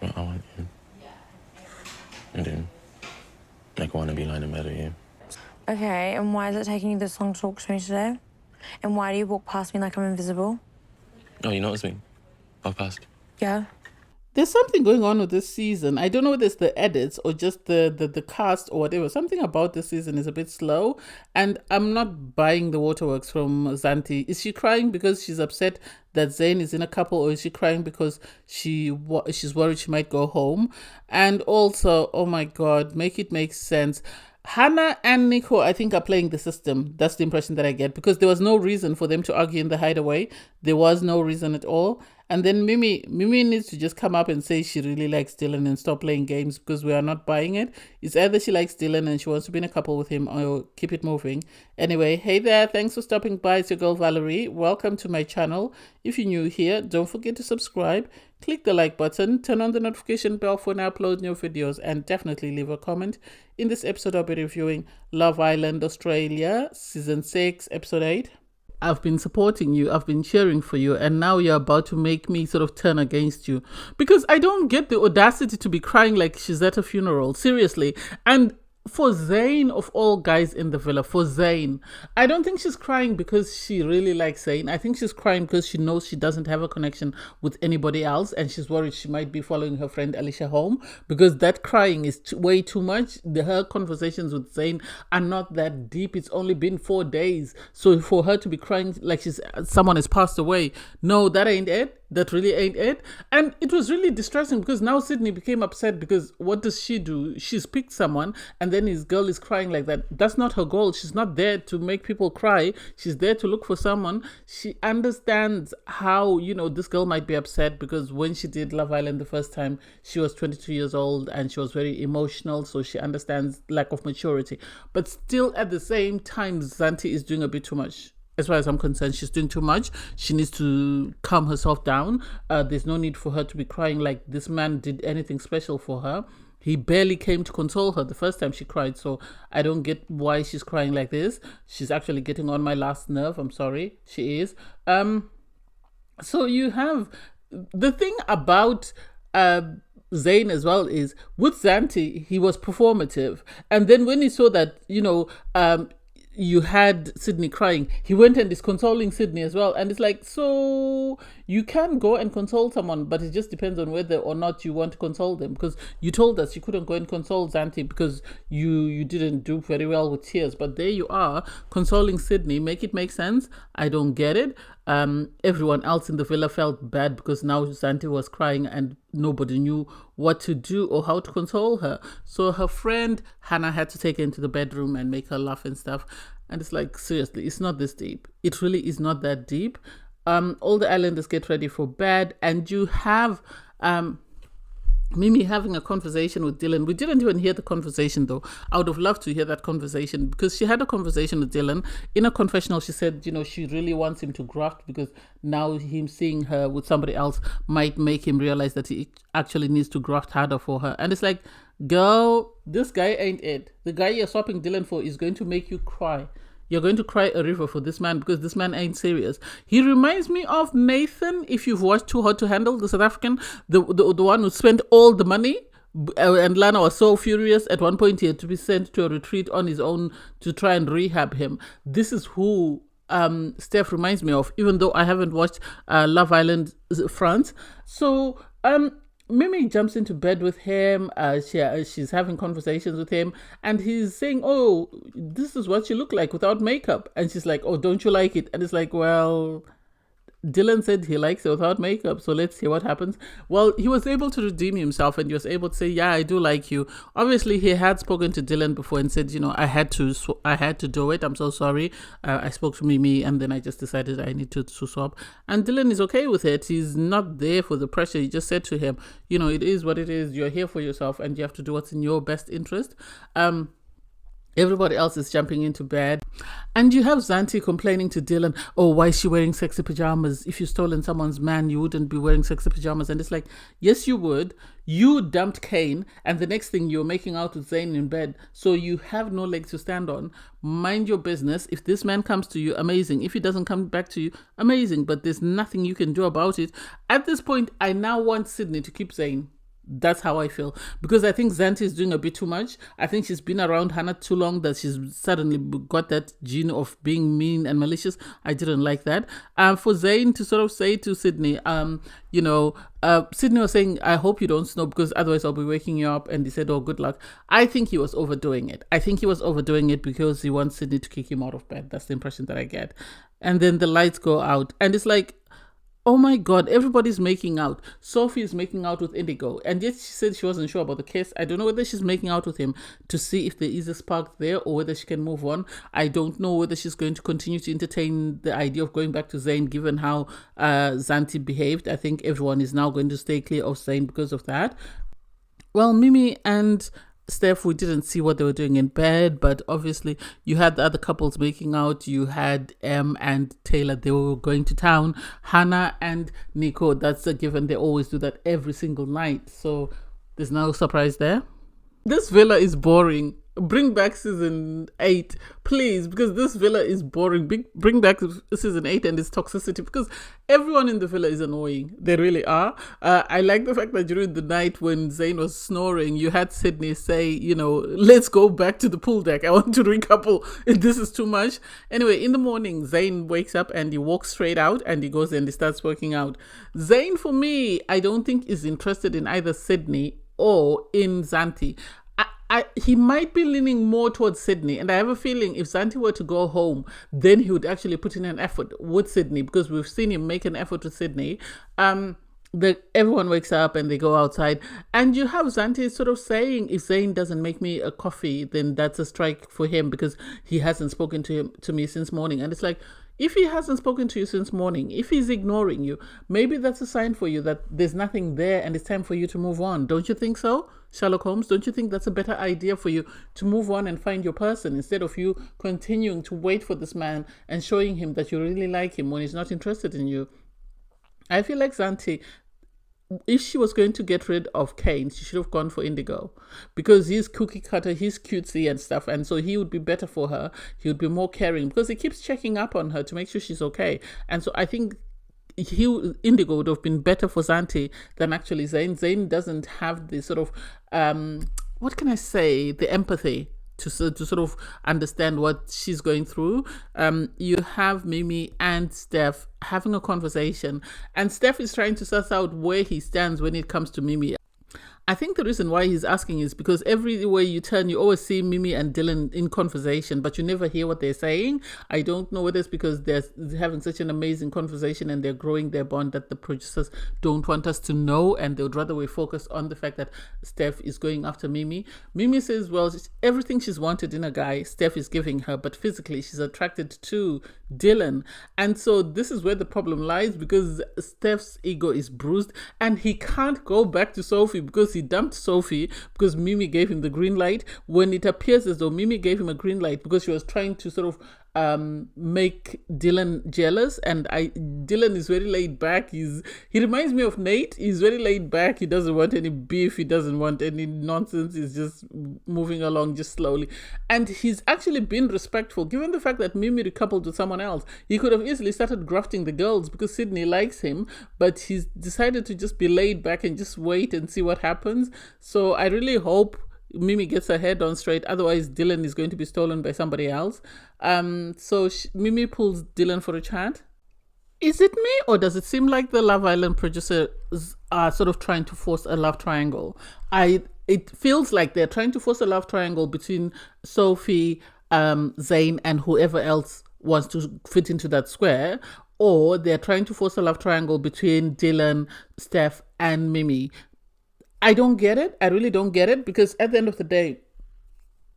Well, I want you. I do. Like, I want to be lying in bed with you. Okay, and why is it taking you this long to talk to me today? And why do you walk past me like I'm invisible? Oh, you noticed me? Walk past. Yeah. There's something going on with this season. I don't know whether it's the edits or just the cast or whatever. Something about this season is a bit slow, and I'm not buying the waterworks from Zanti. Is she crying because she's upset that Zayn is in a couple, or is she crying because she's worried she might go home? And also, oh my God, make it make sense. Hannah and Nico, I think, are playing the system. That's the impression that I get, because there was no reason for them to argue in the Hideaway. There was no reason at all. And then Mimi needs to just come up and say she really likes Dylan and stop playing games, because we are not buying it. It's either she likes Dylan and she wants to be in a couple with him, or keep it moving. Anyway, hey there, thanks for stopping by. It's your girl Valerie. Welcome to my channel. If you're new here, don't forget to subscribe. Click the like button, turn on the notification bell for when I upload new videos, and definitely leave a comment. In this episode, I'll be reviewing Love Island Australia, Season 6, Episode 8. I've been supporting you, I've been cheering for you, and now you're about to make me sort of turn against you. Because I don't get the audacity to be crying like she's at a funeral, seriously. And for Zayn, of all guys in the villa, for Zayn, I don't think she's crying because she really likes Zayn. I think she's crying because she knows she doesn't have a connection with anybody else, and she's worried she might be following her friend Alicia home, because that crying is way too much. Her conversations with Zayn are not that deep. It's only been 4 days. So for her to be crying like someone has passed away, no, that ain't it. That really ain't it. And it was really distressing, because now Sydney became upset, because what does she do? She's picked someone and then his girl is crying like that. That's not her goal. She's not there to make people cry. She's there to look for someone. She understands how, this girl might be upset, because when she did Love Island the first time, she was 22 years old and she was very emotional. So she understands lack of maturity. But still, at the same time, Zanti is doing a bit too much. As far as I'm concerned, she's doing too much. She needs to calm herself down. There's no need for her to be crying like this man did anything special for her. He barely came to console her the first time she cried. So I don't get why she's crying like this. She's actually getting on my last nerve. I'm sorry. She is. So you have the thing about Zayn as well is, with Zanti, he was performative. And then when he saw that, you had Sydney crying, he went and is consoling Sydney as well. And it's like, so you can go and console someone, but it just depends on whether or not you want to console them, because you told us you couldn't go and console Zanti because you didn't do very well with tears. But there you are, consoling Sydney. Make it make sense. I don't get it. Everyone else in the villa felt bad because now Zanti was crying and nobody knew what to do or how to console her. So her friend Hannah had to take her into the bedroom and make her laugh and stuff. And it's like, seriously, it's not this deep. It really is not that deep. All the islanders get ready for bed, and you have Mimi having a conversation with Dylan. We didn't even hear the conversation, though. I would have loved to hear that conversation, because she had a conversation with Dylan. In a confessional, she said, she really wants him to graft, because now him seeing her with somebody else might make him realize that he actually needs to graft harder for her. And it's like, girl, this guy ain't it. The guy you're swapping Dylan for is going to make you cry. You're going to cry a river for this man, because this man ain't serious. He reminds me of Nathan, if you've watched Too Hot to Handle, the South African, the one who spent all the money. And Lana was so furious. At one point, he had to be sent to a retreat on his own to try and rehab him. This is who Steph reminds me of, even though I haven't watched Love Island France. So Mimi jumps into bed with him. She's having conversations with him, and he's saying, oh, this is what you look like without makeup. And she's like, oh, don't you like it? And it's like, well, Dylan said he likes it without makeup, so let's see what happens. Well, he was able to redeem himself, and he was able to say, yeah, I do like you. Obviously, he had spoken to Dylan before and said, I had to do it. I'm so sorry. I spoke to Mimi, and then I just decided I need to swap. And Dylan is okay with it. He's not there for the pressure. He just said to him, it is what it is. You're here for yourself, and you have to do what's in your best interest. Everybody else is jumping into bed. And you have Zanti complaining to Dylan, oh, why is she wearing sexy pajamas? If you stolen someone's man, you wouldn't be wearing sexy pajamas. And it's like, yes, you would. You dumped Kane, and the next thing you're making out with Zayn in bed. So you have no legs to stand on. Mind your business. If this man comes to you, amazing. If he doesn't come back to you, amazing. But there's nothing you can do about it. At this point, I now want Sydney to keep Zayn. That's how I feel. Because I think Zanti is doing a bit too much. I think she's been around Hannah too long that she's suddenly got that gene of being mean and malicious. I didn't like that. For Zayn to sort of say to Sydney, Sydney was saying, I hope you don't snow because otherwise I'll be waking you up. And he said, oh, good luck. I think he was overdoing it. I think he was overdoing it because he wants Sydney to kick him out of bed. That's the impression that I get. And then the lights go out. And it's like, oh my God, everybody's making out. Sophie is making out with Indigo. And yet she said she wasn't sure about the kiss. I don't know whether she's making out with him to see if there is a spark there or whether she can move on. I don't know whether she's going to continue to entertain the idea of going back to Zayn given how Zanti behaved. I think everyone is now going to stay clear of Zayn because of that. Well, Mimi and Steph, we didn't see what they were doing in bed, but obviously you had the other couples making out. You had Em and Taylor, they were going to town. Hannah and Nico, that's a given. They always do that every single night. So there's no surprise there. This villa is boring. Bring back season 8, please, because this villa is boring. Bring back season 8 and its toxicity, because everyone in the villa is annoying. They really are. I like the fact that during the night when Zayn was snoring, you had Sydney say, let's go back to the pool deck. I want to recouple. This is too much. Anyway, in the morning, Zayn wakes up and he walks straight out and he goes and he starts working out. Zayn, for me, I don't think is interested in either Sydney or in Zanti. He might be leaning more towards Sydney, and I have a feeling if Zanti were to go home, then he would actually put in an effort with Sydney, because we've seen him make an effort with Sydney. Everyone wakes up and they go outside, and you have Zanti sort of saying, if Zayn doesn't make me a coffee, then that's a strike for him because he hasn't spoken to me since morning. And it's like, if he hasn't spoken to you since morning, if he's ignoring you, maybe that's a sign for you that there's nothing there and it's time for you to move on. Don't you think so, Sherlock Holmes? Don't you think that's a better idea for you to move on and find your person instead of you continuing to wait for this man and showing him that you really like him when he's not interested in you? I feel like Zanti, if she was going to get rid of Kane, she should have gone for Indigo, because he's cookie cutter, he's cutesy and stuff, and so he would be better for her. He would be more caring because he keeps checking up on her to make sure she's okay. And so I think Indigo would have been better for Zanti than actually Zayn. Zayn doesn't have the sort of what can I say, the empathy to sort of understand what she's going through. You have Mimi and Steph having a conversation, and Steph is trying to suss out where he stands when it comes to Mimi. I think the reason why he's asking is because everywhere you turn, you always see Mimi and Dylan in conversation, but you never hear what they're saying. I don't know whether it's because they're having such an amazing conversation and they're growing their bond that the producers don't want us to know, and they would rather we focus on the fact that Steph is going after Mimi. Mimi says, well, everything she's wanted in a guy, Steph is giving her, but physically she's attracted to Dylan. And so this is where the problem lies, because Steph's ego is bruised and he can't go back to Sophie because he dumped Sophie because Mimi gave him the green light, when it appears as though Mimi gave him a green light because she was trying to sort of make Dylan jealous. And Dylan is very laid back. He reminds me of Nate. He's very laid back. He doesn't want any beef. He doesn't want any nonsense. He's just moving along just slowly. And he's actually been respectful, given the fact that Mimi recoupled with someone else. He could have easily started grafting the girls because Sydney likes him, but he's decided to just be laid back and just wait and see what happens. So I really hope Mimi gets her head on straight, otherwise Dylan is going to be stolen by somebody else. So Mimi pulls Dylan for a chat. Is it me, or does it seem like the Love Island producers are sort of trying to force a love triangle? It feels like they're trying to force a love triangle between Sophie, Zayn, and whoever else wants to fit into that square, or they're trying to force a love triangle between Dylan, Steph, and Mimi. I don't get it. I really don't get it, because at the end of the day,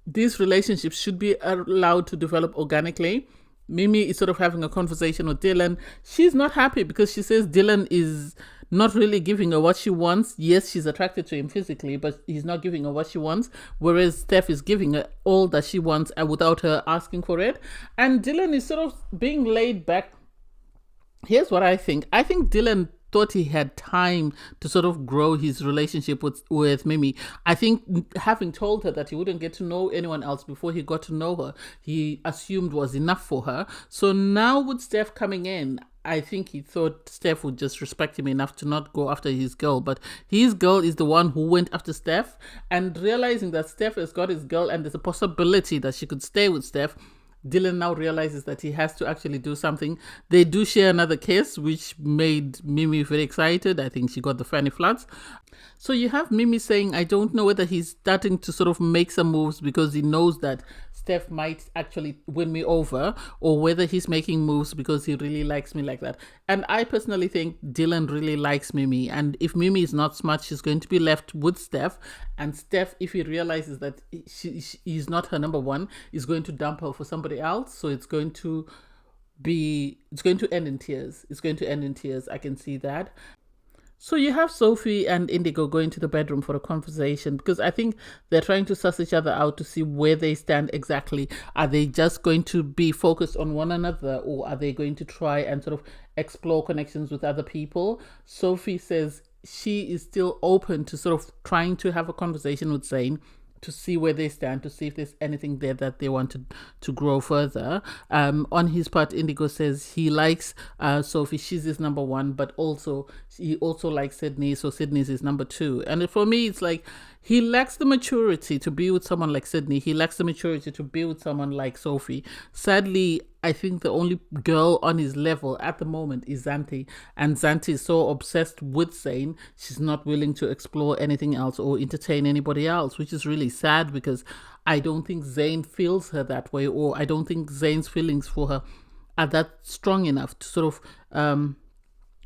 these relationships should be allowed to develop organically. Mimi is sort of having a conversation with Dylan. She's not happy because she says Dylan is not really giving her what she wants. Yes, she's attracted to him physically, but he's not giving her what she wants, whereas Steph is giving her all that she wants without her asking for it. And Dylan is sort of being laid back. Here's what I think. I think Dylan thought he had time to sort of grow his relationship with Mimi. I think having told her that he wouldn't get to know anyone else before he got to know her, he assumed was enough for her. So now with Steph coming in, I think he thought Steph would just respect him enough to not go after his girl, but his girl is the one who went after Steph, and realizing that Steph has got his girl and there's a possibility that she could stay with Steph, Dylan now realizes that he has to actually do something. They do share another kiss, which made Mimi very excited. I think she got the fanny floods. So you have Mimi saying, I don't know whether he's starting to sort of make some moves because he knows that Steph might actually win me over, or whether he's making moves because he really likes me like that. And I personally think Dylan really likes Mimi. And if Mimi is not smart, she's going to be left with Steph. And Steph, if he realizes that he's not her number one, is going to dump her for somebody else. So it's going to end in tears. It's going to end in tears. I can see that. So you have Sophie and Indigo going to the bedroom for a conversation, because I think they're trying to suss each other out to see where they stand exactly. Are they just going to be focused on one another, or are they going to try and sort of explore connections with other people? Sophie says she is still open to sort of trying to have a conversation with Zayn to see where they stand, to see if there's anything there that they want to grow further. On his part, Indigo says he likes Sophie. She's his number one, but also he also likes Sydney, so Sydney's his number two. And for me, it's like he lacks the maturity to be with someone like Sydney. He lacks the maturity to be with someone like Sophie. Sadly, I think the only girl on his level at the moment is Zanti. And Zanti is so obsessed with Zayn, she's not willing to explore anything else or entertain anybody else, which is really sad, because I don't think Zayn feels her that way, or I don't think Zayn's feelings for her are that strong enough to sort of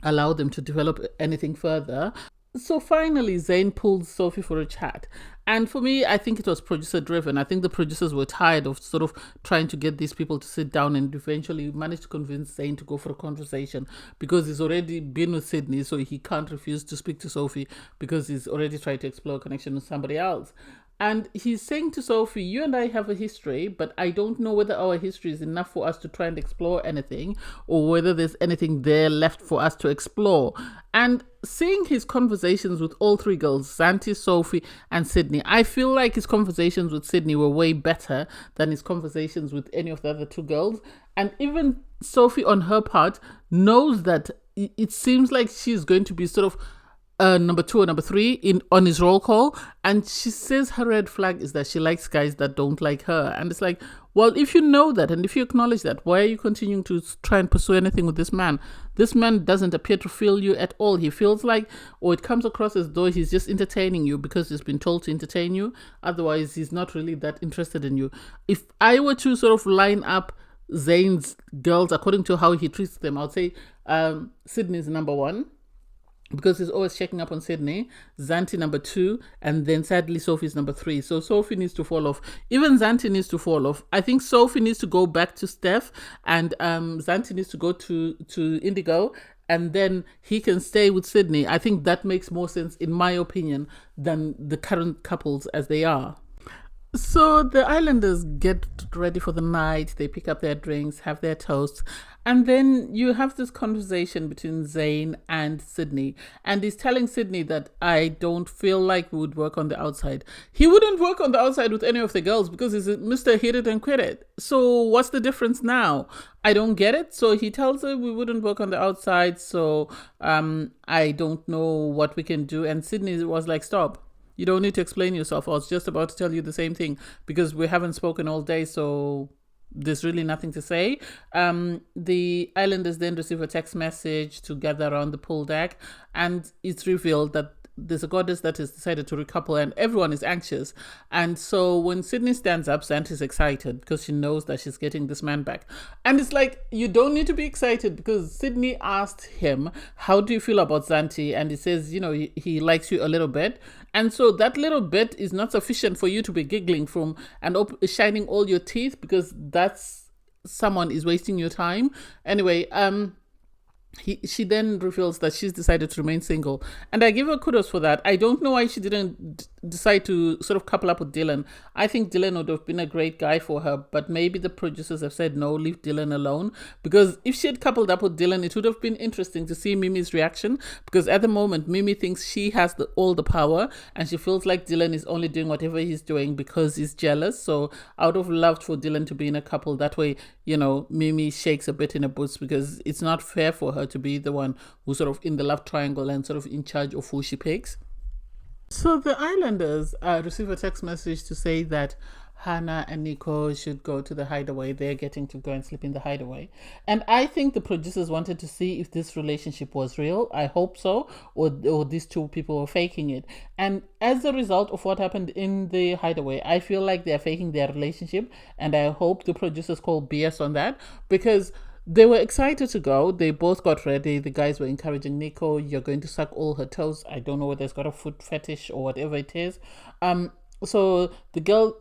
allow them to develop anything further. So finally, Zayn pulls Sophie for a chat. And for me, I think it was producer driven. I think the producers were tired of sort of trying to get these people to sit down, and eventually managed to convince Zayn to go for a conversation, because he's already been with Sydney, so he can't refuse to speak to Sophie because he's already tried to explore a connection with somebody else. And he's saying to Sophie, you and I have a history, but I don't know whether our history is enough for us to try and explore anything, or whether there's anything there left for us to explore. And seeing his conversations with all three girls, Zanti, Sophie, and Sydney, I feel like his conversations with Sydney were way better than his conversations with any of the other two girls. And even Sophie, on her part, knows that it seems like she's going to be sort of number two or number three on his roll call, and she says her red flag is that she likes guys that don't like her. And it's like, well, if you know that and if you acknowledge that, why are you continuing to try and pursue anything with this man? This man doesn't appear to feel you at all. He feels like, or it comes across as though he's just entertaining you because he's been told to entertain you. Otherwise, he's not really that interested in you. If I were to sort of line up Zayn's girls according to how he treats them, I would say Sydney's number one, because he's always checking up on Sydney. Zanti number two, and then sadly Sophie's number three. So Sophie needs to fall off. Even Zanti needs to fall off. I think Sophie needs to go back to Steph, and Zanti needs to go to Indigo, and then he can stay with Sydney. I think that makes more sense, in my opinion, than the current couples as they are. So the islanders get ready for the night. They pick up their drinks, have their toasts, and then you have this conversation between Zayn and Sydney. And he's telling Sydney that I don't feel like we would work on the outside. He wouldn't work on the outside with any of the girls because he's Mr. Hit It and Quit It. So what's the difference now? I don't get it. So he tells her we wouldn't work on the outside. So I don't know what we can do. And Sydney was like, stop. You don't need to explain yourself. I was just about to tell you the same thing, because we haven't spoken all day, so there's really nothing to say. The islanders then receive a text message to gather around the pool deck, and it's revealed that there's a goddess that has decided to recouple, and everyone is anxious. And so when Sydney stands up, Zanti's excited because she knows that she's getting this man back. And it's like, you don't need to be excited, because Sydney asked him, how do you feel about Zanti? And he says, you know, he likes you a little bit. And so that little bit is not sufficient for you to be giggling from and shining all your teeth, because that's someone is wasting your time. Anyway, she then reveals that she's decided to remain single, and I give her kudos for that. I don't know why she didn't decide to sort of couple up with Dylan. I think Dylan would have been a great guy for her, but maybe the producers have said no, leave Dylan alone. Because if she had coupled up with Dylan, it would have been interesting to see Mimi's reaction. Because at the moment, Mimi thinks she has all the power, and she feels like Dylan is only doing whatever he's doing because he's jealous. So I would have loved for Dylan to be in a couple. That way, Mimi shakes a bit in her boots, because it's not fair for her to be the one who's sort of in the love triangle and sort of in charge of who she picks. So the Islanders receive a text message to say that Hannah and Nico should go to the Hideaway. They're getting to go and sleep in the Hideaway. And I think the producers wanted to see if this relationship was real. I hope so. Or these two people were faking it. And as a result of what happened in the Hideaway, I feel like they're faking their relationship. And I hope the producers call BS on that, because they were excited to go. They both got ready. The guys were encouraging Nico, you're going to suck all her toes. I don't know whether it's got a foot fetish or whatever it is. So the girl,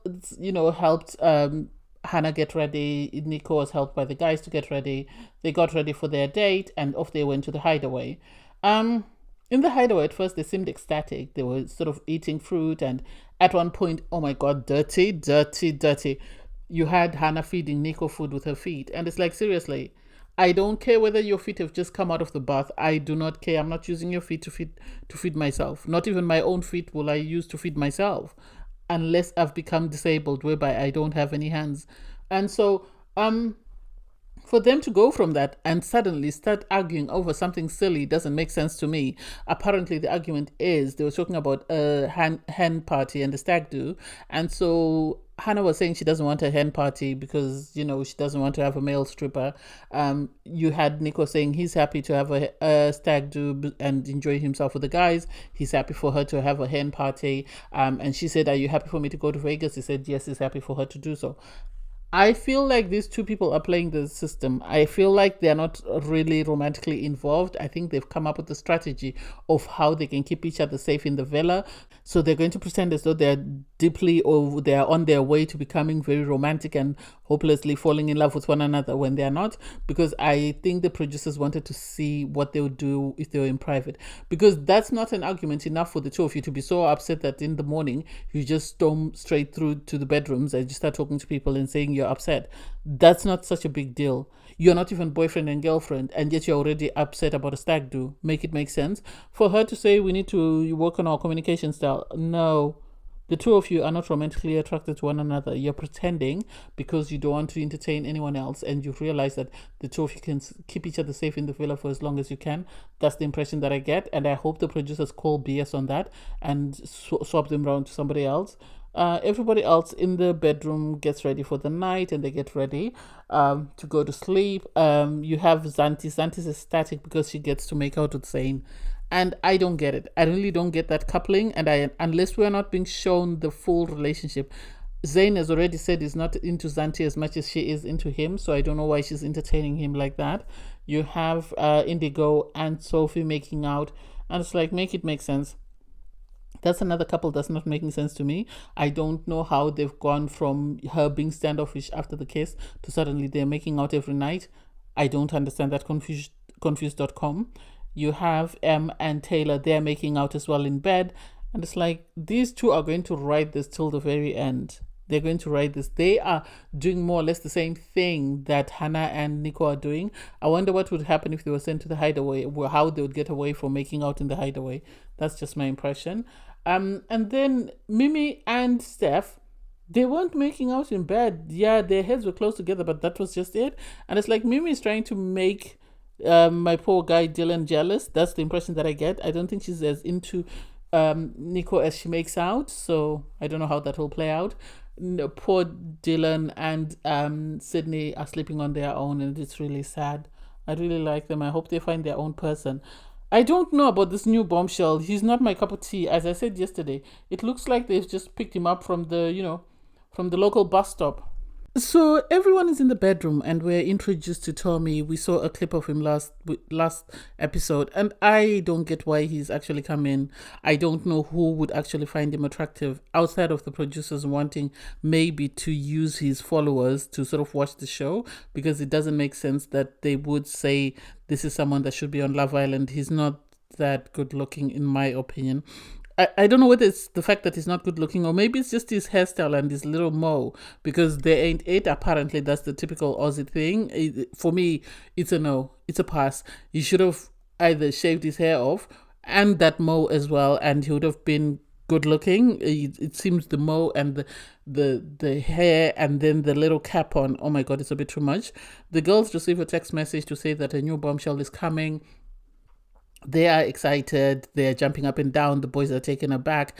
helped Hannah get ready. Nico was helped by the guys to get ready. They got ready for their date, and off they went to the Hideaway. In the Hideaway, at first, they seemed ecstatic. They were sort of eating fruit, and at one point, oh my God, dirty, dirty, dirty. You had Hannah feeding Nico food with her feet. And it's like, seriously, I don't care whether your feet have just come out of the bath. I do not care. I'm not using your feet to feed myself. Not even my own feet will I use to feed myself, unless I've become disabled, whereby I don't have any hands. And so, for them to go from that and suddenly start arguing over something silly doesn't make sense to me. Apparently, the argument is they were talking about a hen party and a stag do. And so Hannah was saying she doesn't want a hen party because, she doesn't want to have a male stripper. You had Nico saying he's happy to have a stag do and enjoy himself with the guys. He's happy for her to have a hen party. And she said, are you happy for me to go to Vegas? He said, yes, he's happy for her to do so. I feel like these two people are playing the system. I feel like they're not really romantically involved. I think they've come up with a strategy of how they can keep each other safe in the villa. So they're going to pretend as though they're deeply, or they're on their way to becoming very romantic and hopelessly falling in love with one another when they're not. Because I think the producers wanted to see what they would do if they were in private. Because that's not an argument enough for the two of you to be so upset that in the morning you just storm straight through to the bedrooms and just start talking to people and saying you're upset. That's not such a big deal. You're not even boyfriend and girlfriend, and yet you're already upset about a stag do. Make it make sense. For her to say we need to work on our communication style. No. The two of you are not romantically attracted to one another. You're pretending because you don't want to entertain anyone else, and you realize that the two of you can keep each other safe in the villa for as long as you can. That's the impression that I get, and I hope the producers call BS on that and swap them around to somebody else. Everybody else in the bedroom gets ready for the night, and they get ready to go to sleep. You have Zanti. Zanti's ecstatic because she gets to make out with Zayn. And I don't get it. I really don't get that coupling. And unless we're not being shown the full relationship. Zayn has already said he's not into Zanti as much as she is into him. So I don't know why she's entertaining him like that. You have Indigo and Sophie making out. And it's like, make it make sense. That's another couple that's not making sense to me. I don't know how they've gone from her being standoffish after the kiss to suddenly they're making out every night. I don't understand that. Confused.com. You have Em and Taylor, they're making out as well in bed. And it's like, these two are going to ride this till the very end. They're going to ride this. They are doing more or less the same thing that Hannah and Nico are doing. I wonder what would happen if they were sent to the Hideaway, how they would get away from making out in the Hideaway. That's just my impression. And then Mimi and Steph, they weren't making out in bed. Yeah, their heads were close together, but that was just it. And it's like Mimi is trying to make my poor guy Dylan jealous. That's the impression that I get. I don't think she's as into Nico as she makes out. So I don't know how that will play out. Poor Dylan and Sydney are sleeping on their own, and it's really sad. I really like them. I hope they find their own person. I don't know about this new Bombshell. He's not my cup of tea. As I said yesterday, it looks like they've just picked him up from the local bus stop. So everyone is in the bedroom, and we're introduced to Tommy. We saw a clip of him last episode, and I don't get why he's actually come in. I don't know who would actually find him attractive outside of the producers wanting maybe to use his followers to sort of watch the show, because it doesn't make sense that they would say this is someone that should be on Love Island. He's not that good looking, in my opinion. I don't know whether it's the fact that he's not good looking or maybe it's just his hairstyle and his little mo because there ain't eight. Apparently, that's the typical Aussie thing. For me, it's a no. It's a pass. He should have either shaved his hair off and that mo as well, and he would have been good looking. It seems the mo and the hair and then the little cap on. Oh my god, it's a bit too much. The girls receive a text message to say that a new bombshell is coming. They are excited. They are jumping up and down. The boys are taken aback.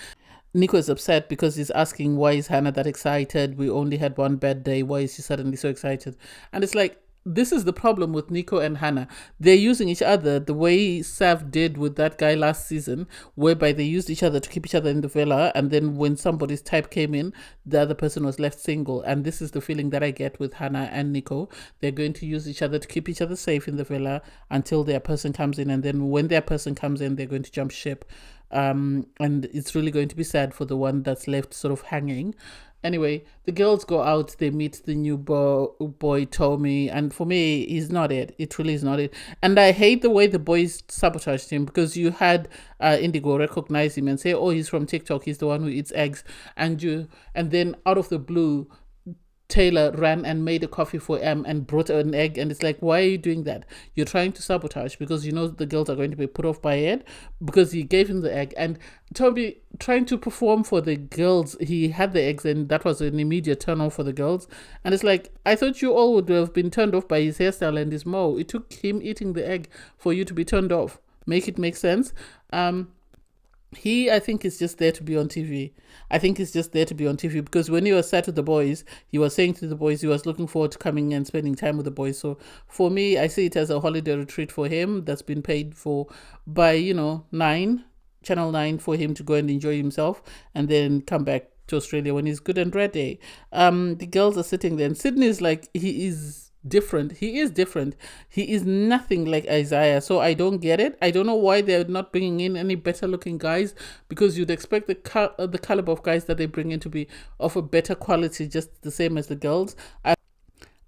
Nico is upset because he's asking, why is Hannah that excited? We only had one bad day. Why is she suddenly so excited? And it's like, this is the problem with Nico and Hannah. They're using each other the way Sav did with that guy last season, whereby they used each other to keep each other in the villa, and then when somebody's type came in, the other person was left single. And this is the feeling that I get with Hannah and Nico. They're going to use each other to keep each other safe in the villa until their person comes in, and then when their person comes in, they're going to jump ship. And it's really going to be sad for the one that's left sort of hanging. Anyway, the girls go out, they meet the new boy Tommy, and for me, he's not it. It really is not it. And I hate the way the boys sabotaged him, because you had Indigo recognize him and say, oh, he's from TikTok, he's the one who eats eggs, and then out of the blue, Taylor ran and made a coffee for Em and brought her an egg, and it's like, why are you doing that? You're trying to sabotage because you know the girls are going to be put off by it because he gave him the egg. And Toby trying to perform for the girls, he had the eggs and that was an immediate turn off for the girls. And it's like, I thought you all would have been turned off by his hairstyle and his mo. It took him eating the egg for you to be turned off. Make it make sense. I think is just there to be on TV. I think he's just there to be on TV because when he was sat with the boys, he was saying to the boys he was looking forward to coming and spending time with the boys. So for me, I see it as a holiday retreat for him that's been paid for by, Channel 9 for him to go and enjoy himself and then come back to Australia when he's good and ready. The girls are sitting there and Sydney's like, he is different. He is different. He is nothing like Isaiah. So I don't get it. I don't know why they're not bringing in any better looking guys, because you'd expect the caliber of guys that they bring in to be of a better quality, just the same as the girls.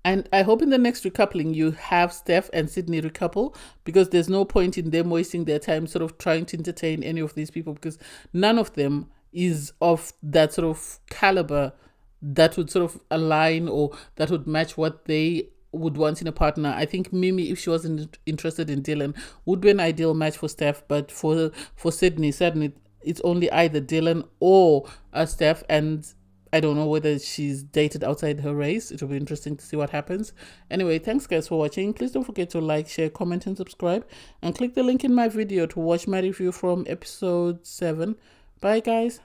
And I hope in the next recoupling you have Steph and Sydney recouple, because there's no point in them wasting their time sort of trying to entertain any of these people, because none of them is of that sort of caliber that would sort of align or that would match what they would want in a partner. I think Mimi, if she wasn't interested in Dylan, would be an ideal match for Steph, but for Sydney, certainly it's only either Dylan or Steph, and I don't know whether she's dated outside her race. It'll be interesting to see what happens. Anyway, thanks guys for watching. Please don't forget to like, share, comment and subscribe, and click the link in my video to watch my review from episode 7. Bye guys.